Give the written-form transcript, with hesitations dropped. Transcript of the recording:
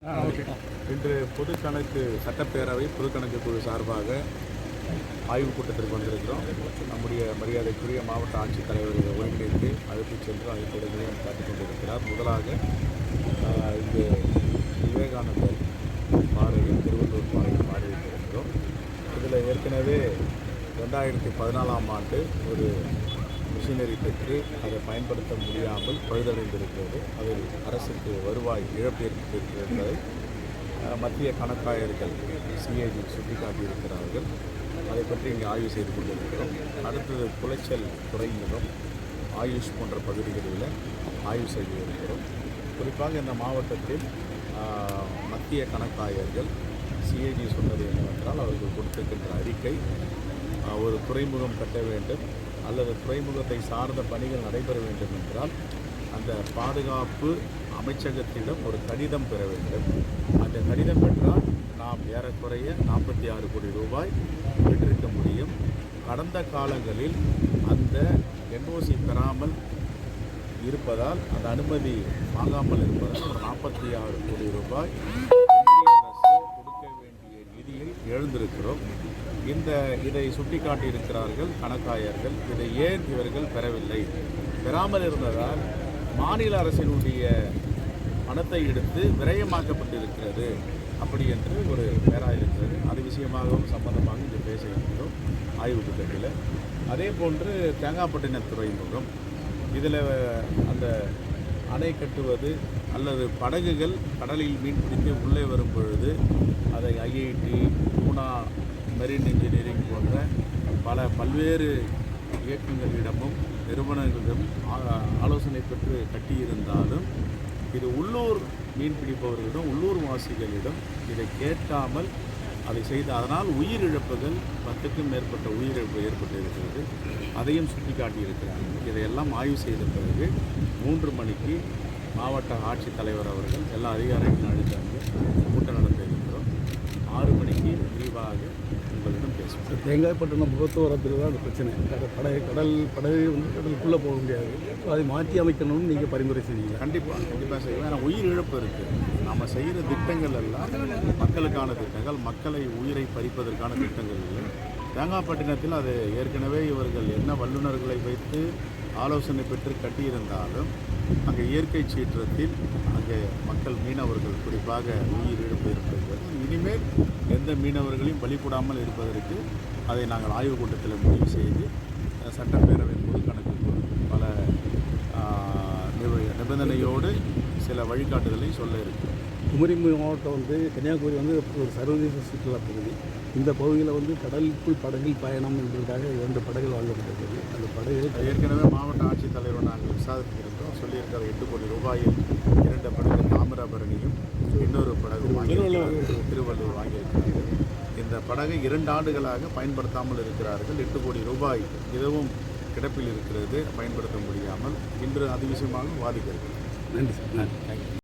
இன்று பொதுக்கணக்கு சட்டப்பேரவை பொதுக்கணக்கு குழு சார்பாக ஆய்வுக் கூட்டத்திற்கு வந்திருக்கிறோம். நம்முடைய மரியாதைக்குரிய மாவட்ட ஆட்சித்தலைவர்களை ஒருங்கிணைத்து அழைத்துச் சென்று ஆய்வுக்கூடங்களையும் காட்டிக் கொண்டிருக்கிறார். முதலாக இங்கு விவேகானந்தர் பாறையில் திருவள்ளூர் பாறையில் பார்வையிட்டிருக்கிறோம். இதில் ஏற்கனவே 2014ஆம் ஆண்டு ஒரு மிஷினரி பெற்று அதை பயன்படுத்த முடியாமல் பழுதடைந்திருக்கிறது. அதில் அரசுக்கு வருவாய் இழப்பு ஏற்பட்டிருக்கிறது என்பதை மத்திய கணக்காயர்கள் சிஏஜி சுட்டிக்காட்டியிருக்கிறார்கள். அதை பற்றி இங்கே ஆய்வு செய்து கொண்டிருக்கிறோம். அடுத்தது குளச்சல் துறைமுகம், ஆயுஷ் போன்ற பகுதிகளில் ஆய்வு செய்து இருக்கிறோம். குறிப்பாக இந்த மாவட்டத்தில் மத்திய கணக்காயர்கள் சிஏஜி சொன்னது என்னவென்றால், அவர்கள் கொடுத்திருக்கின்ற அறிக்கை ஒரு துறைமுகம் கட்ட வேண்டும் அல்லது துறைமுகத்தை சார்ந்த பணிகள் நடைபெற வேண்டும் என்றால் அந்த பாதுகாப்பு அமைச்சகத்திடம் ஒரு கடிதம் பெற வேண்டும். அந்த கடிதம் பெற்றால் நாம் ஏறக்குறைய 46 கோடி ரூபாய் பெற்றிருக்க முடியும். கடந்த காலங்களில் அந்த என்ஓசி பெறாமல் இருப்பதால், அந்த அனுமதி வாங்காமல் இருப்பதால் ஒரு 46 கோடி ரூபாய் அரசு கொடுக்க வேண்டிய நிதியை எழுந்திருக்கிறோம். இதை சுட்டிக்காட்டியிருக்கிறார்கள் கணக்காயர்கள். இதை ஏன் இவர்கள் பெறவில்லை? பெறாமல் இருந்ததால் மாநில அரசினுடைய பணத்தை எடுத்து விரயமாக்கப்பட்டிருக்கிறது அப்படி என்று ஒரு பேரா இருக்கிறது. அது விஷயமாகவும் சம்பந்தமாக இங்கே பேச இருக்கிறோம் ஆய்வு கூட்டத்தில். அதே போன்று தேங்காய்பட்டினம் துறைமுகம், இதில் அந்த அணை கட்டுவது அல்லது படகுகள் கடலில் மீன் பிடித்து உள்ளே வரும் பொழுது அதை ஐஐடி, பூனா மெரின் இன்ஜினியரிங் போன்ற பல்வேறு இயக்கங்களிடமும் நிறுவனங்களிடம் ஆலோசனை பெற்று கட்டியிருந்தாலும் இது உள்ளூர் மீன் பிடிப்பவர்களிடம், உள்ளூர் வாசிகளிடம் இதை கேட்காமல் அதை செய்து, அதனால் உயிரிழப்புகள் 10க்கும் மேற்பட்ட உயிரிழப்பு ஏற்பட்டிருக்கிறது. அதையும் சுட்டிக்காட்டியிருக்கிறார்கள். இதையெல்லாம் ஆய்வு செய்த பிறகு 3 மணிக்கு மாவட்ட ஆட்சித்தலைவர் அவர்கள் எல்லா அதிகாரிகளும் அழைத்தாங்க. கூட்டம் நடத்த இருக்கிறோம். 6 மணிக்கு விரிவாக உங்களிடம் பேசுவோம். தேங்காய்பட்டினம் போக்குவரத்தில் தான் அந்த பிரச்சனை. படகு வந்து கடலுக்குள்ளே போக முடியாது. அதை மாற்றி அமைக்கணும்னு நீங்கள் பரிந்துரை செய்வீங்க? கண்டிப்பாக செய்வோம். ஏன்னா உயிர் இழப்பு இருக்குது. நம்ம செய்கிற திட்டங்கள் எல்லாம் மக்களுக்கான திட்டங்கள், மக்களை உயிரை பறிப்பதற்கான திட்டங்கள் இல்லை. தேங்காய்பட்டினத்தில் அது ஏற்கனவே இவர்கள் என்ன வல்லுநர்களை வைத்து ஆலோசனை பெற்று கட்டியிருந்தாலும் அங்கே இயற்கை சீற்றத்தில் அங்கே மக்கள் மீனவர்கள் குறிப்பாக உயிர் இழப்பு ஏற்படுகிறது. இனிமேல் எந்த மீனவர்களையும் பலிக்கூடாமல் இருப்பதற்கு அதை நாங்கள் ஆய்வுக் கூட்டத்தில் முடிவு செய்து சட்டப்பேரவை பொதுக்கணக்கு பல நிபந்தனையோடு சில வழிகாட்டுதலை சொல்ல இருக்கிறோம். குமரி மாவட்டம் வந்து கன்னியாகுமரி வந்து ஒரு சர்வதேச சுற்றுலா பகுதி. இந்த பகுதியில் வந்து கடலுக்குள் படகில் பயணம் என்பதற்காக 2 படகுகள் வாங்கப்பட்டிருக்கிறது. அந்த படகுகள் ஏற்கனவே மாவட்ட ஆட்சித்தலைவர் நாங்கள் விசாரித்திருக்கிறோம். சொல்லியிருக்கிற 8 கோடி ரூபாயில் 2 படகு தாமிரபரணியும் இன்னொரு படகு திருவள்ளூர் வாங்கியிருக்கிறார்கள். இந்த படகை 2 ஆண்டுகளாக பயன்படுத்தாமல் இருக்கிறார்கள். 8 கோடி ரூபாய் இதுவும் கிடப்பில் இருக்கிறது, பயன்படுத்த முடியாமல். இன்று அது விஷயமாக வாதிக்கிறது. நன்றி சார். தேங்க்யூ.